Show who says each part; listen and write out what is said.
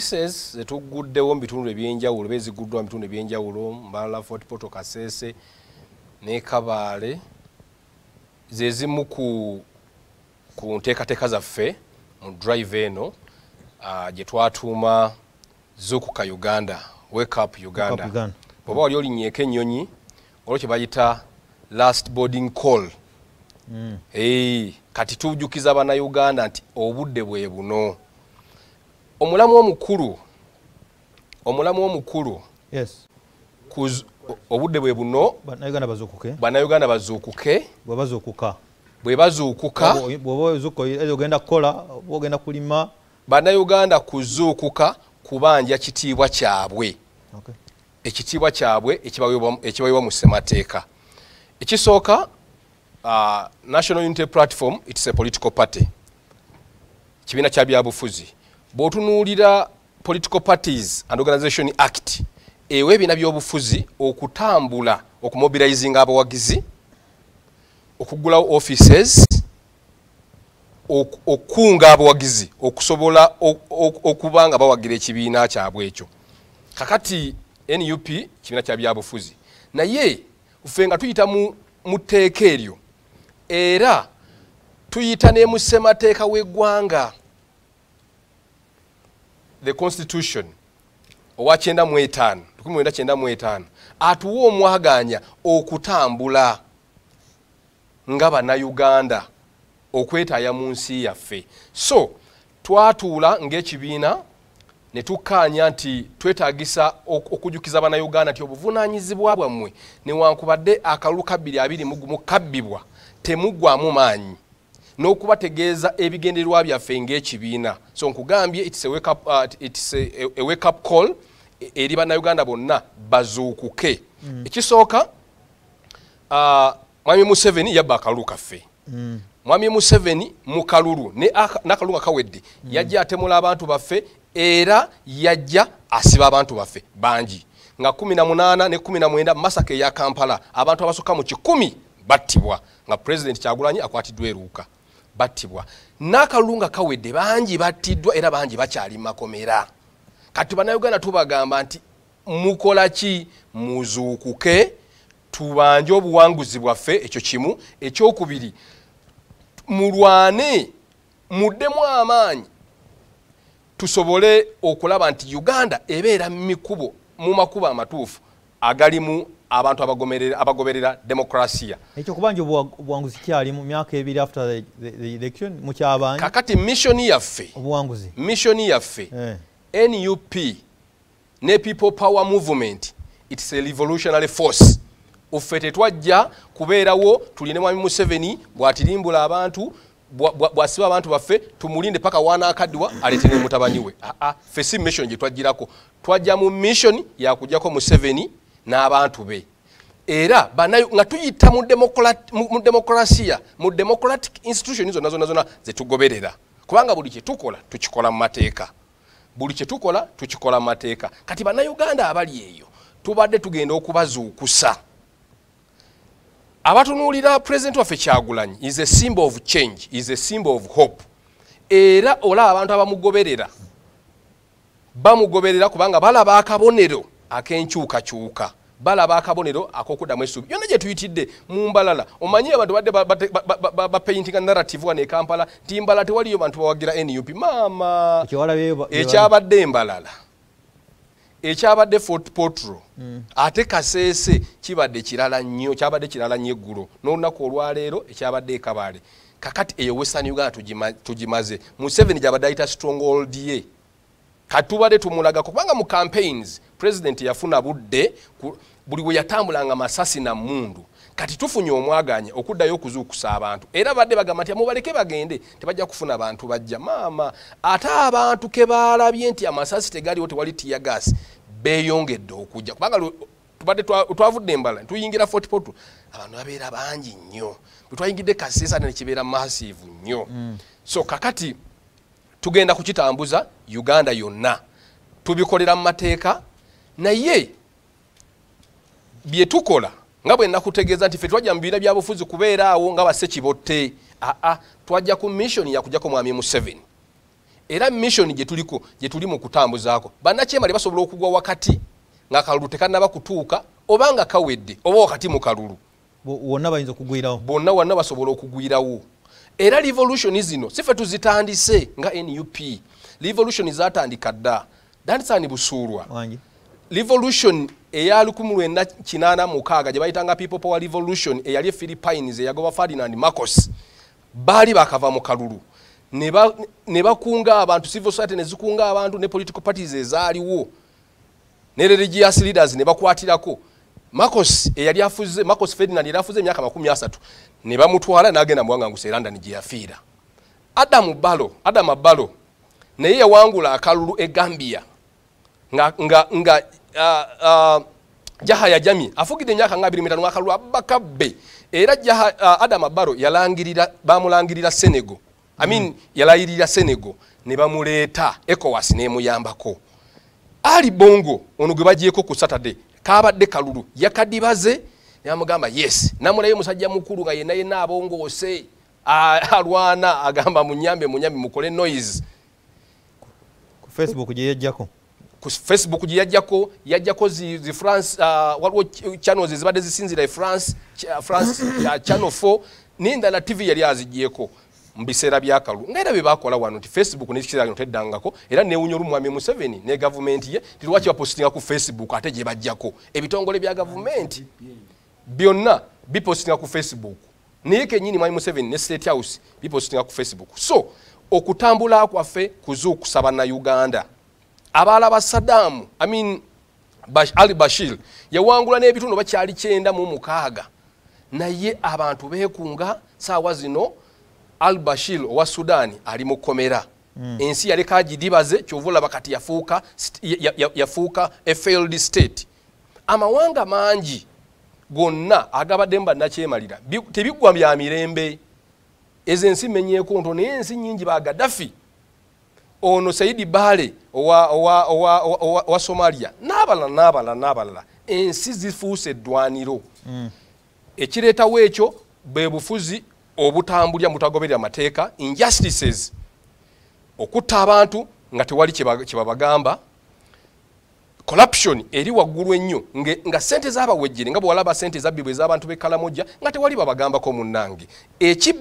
Speaker 1: fixes etuguddewo mu bitundu ebyenjawulo beziguddwa mu bitundu ebyenjawulo Mbala, Fort Portal, Kasese ne Kabale zezimu ku nteekateeka zaffe mu drive eno gye twatuuma Zuukuka Uganda, Wake Up Uganda. Bw'oba wali olinnyeko ennyonyi olwo kye bayita last boarding call. Kati tujjukiza bannayuganda nti obudde bwe buno. Omulamu omukulu
Speaker 2: yes
Speaker 1: obudde bwe buno bannayuganda bazuukuke bwe bazuukuka
Speaker 2: ogenda kukola ogenda kulima
Speaker 1: bannayuganda kuzuukuka kubanja kitiibwa kyabwe ekitiibwa kyabwe ekibaweebwa mu ssemateeka. Ekisooka National Unity Platform, it's a political party. Kibiina kya byabufuzi. Bw'otunuulira Political Parties and Organization Act, ebibiina by'obufuzi okutambula okumobilizing abawagizi, okugulawo offices, okunga abawagizi okusobola okubanga bawagira ekibiina kyabwe ekyo. Kakati NUP kibiina kya byabufuzi. Naye ffe nga tuyita mu tteeka eryo era tuyita ne mu ssemateeka w'eggwanga, the constitution owa 1995 atuwa omwaganya okutambula nga bannayuganda okwetaaya mu nsi yaffe. So twatuula ng'ekibiina ne tukkaanya nti twetaagisa okujjukiza bannayuganda nti obuvunaanyizibwa bwammwe newankubadde akalulu ka 2021 kabbibwa temuggwaamu maanyi n'okubategeeza ebigendererwa byaffe ng'ekibiina. So nkugambye it's a wake up call eri bannayuganda bonna bazuukuke. Ekisooka Mwami Museveni yabba akalulu kaffe. Mwami Museveni mu kalulu n'akalulu nga kawedde yajja atemula abantu baffe era yajja asiba abantu baffe bangi nga 18 ne 19 Masaka ya Kampala abantu abasukka mu 10 battibwa nga President Kyagulanyi akwatiddwa eruuka battibwa. N'akalulu nga kawedde bangi battiddwa era bangi bakyali makomera. Kati bannayuganda tubagamba nti mukola ki? Muzuukuke tubanje obuwanguzi bwaffe. Ekyo kimu. Ekyokubiri mulwane muddemu amaanyi tusobole okulaba nti Uganda ebeera mu makubo amatuufu agalimu abantu abagoberera demokrasiya.
Speaker 2: Ekyo kubanja obuwanguzi kyali mu myaka ebiri after the election mukyabanje.
Speaker 1: Kakati mission yaffe
Speaker 2: obuwanguzi
Speaker 1: NUP ne People Power Movement, it's a revolutionary force. Ufete twajja kubeerawo tuline Mwami Museveni bwatirimbula abantu bwasiba abantu baffe tumulinde paka wana akadwa aletene mutabanyi we. Fesi mission gye twajjirako twajja mu mission ya kujjako Museveni n'abantu be. Era banayo nga tuyita mu demokrasiya mu democratic institution zonna zetugoberera. Kubanga buli kye tukola tukikola mu mateeka. Kati bannayuganda abali eyo tubadde tugenda okubazuukusa. Abatunuulira President waffe Kyagulanyi is a symbol of change, is a symbol of hope. Era olaba abantu bamugoberera kubanga balaba akabonero ak'enkyukakyuka. Balaba akabonero ak'okuddamu essuubi. Yonna gye tuyitidde mu Mbalala. Omanyi abantu badde bapaintinga narrative wane Kampala nti Mbalala tewaliyo bantu bawagira NUP. Maama ekyabadde Mbalala, ekyabadde Fort Portal, ate Kasese kibadde kirala nnyo, kyabadde kirala nnyo eggulo n'olunaku olwaleero ekyabadde Kabale. Kakati eyo Western Uganda tugimaze. Museveni gyabadde ayita stronghold ye. Katubadde tumulaga kubanga mu campaigns President yafuna budde buli we yatambulanga masasi na mundu. Kati tufunye omwaganya okuddayo okuzuukusa abantu. Era badde bagamba nti mubaleke bagende tebajja kufuna abantu bajja. Maama ate abantu ke baalabye nti amasasi tegaliwo tewali tear gas beeyongedde okujja. Kubanga tubadde twavudde Mbala tuyingira Fort Portal abantu babeera bangi nnyo. Bwe twayingidde Kasese ne kibeera massive nnyo. So kakati tugenda kukitambuza Uganda yonna. Tubikolera mu mateeka naye bye tukola nga bwe nakutegeeza nti ffe twajja mu bibiina byabufuzi kubeera awo nga basse kibotte. Twajja ku mission ya kujjako Mwami Museveni era mission gye tuli mu kutambuzaako bannakyemale basobola okugwa wakati nga kalulu tekannaba kutuuka obanga kawedde oba wakati mu kalulu
Speaker 2: wonna bayinza okugwirawo
Speaker 1: bonna basobola okugwirawo era revolution zino sife tuzitandise nga NUP revolution zatandika dda dansani busuulwa revolution eya 1986 gye bayitanga people power revolution eyali Philippines eyagoba Ferdinand Marcos baali bakava mu kalulu ne bakunga abantu civil society ne zikunga abantu ne political parties ezaaliwo ne religious leaders ne bakwatirako Marcos eyali afuze Marcos Ferdinand yali afuze emyaka 30 ne bamutwala n'agenda mu Wanganguse London gye yafiira Adam Barrow naye yawangula akalulu e Gambia nga Jahaya Jami afugidde emyaka nga 25 akalulu abakabbe era Adam Barrow bamulangirira Senegal yalayirira Senegal ne bamuleeta ECOWAS n'emuyambako Ali Bongo ono gwe bagyeko ku Saturday kabadde kalulu yakadibaze yamugamba yes namulayo musajja mukulu nga yenna abongoose alwana agamba munyambe mukole noise
Speaker 2: ku Facebook gye
Speaker 1: yajjako zi France waliwo channels ezibadde zisinzira France channel 4 n'endala TV yali azigyeko mbiseera byakalu ngaera bye bakola wano nti Facebook n'ekisira kino teddangako era neewunya olumwami Museveni ne government ye tilwaki bapostinga ku Facebook ate gye bajjako ebitongole bya government byonna bipostinga ku Facebook naye kennyini mwami Museveni ne State House bipostinga ku Facebook so okutambula kwaffe kuzuukusaba na Uganda abaala ba Saddam Ali Bashir yawangula n'ebitundu bakyali 9 naye abantu beekunga saawa zino Al Bashir owa Sudani ali mu komera ensi yaleka agidibaze kyovula bakati yafuuka a failed state amawanga mangi gonna agabadde bannakyemalira tebigwa bya mirembe ezo ensi menyeeko nto naye ensi nyingi ba Gaddafi ono Saidi Bale owa Somalia n'abalala ensi zifuuse eddwaniro ekireetawo ekyo bwe bufuzi obutambulya mutagoberera amateeka injustices okutta abantu nga tewali kyebabagamba corruption eri waggulu ennyo nga sente z'abawejjere nga bw'olaba sente zabbibwa ez'abantu b'ekkalamojja nga tewali babagambako munnange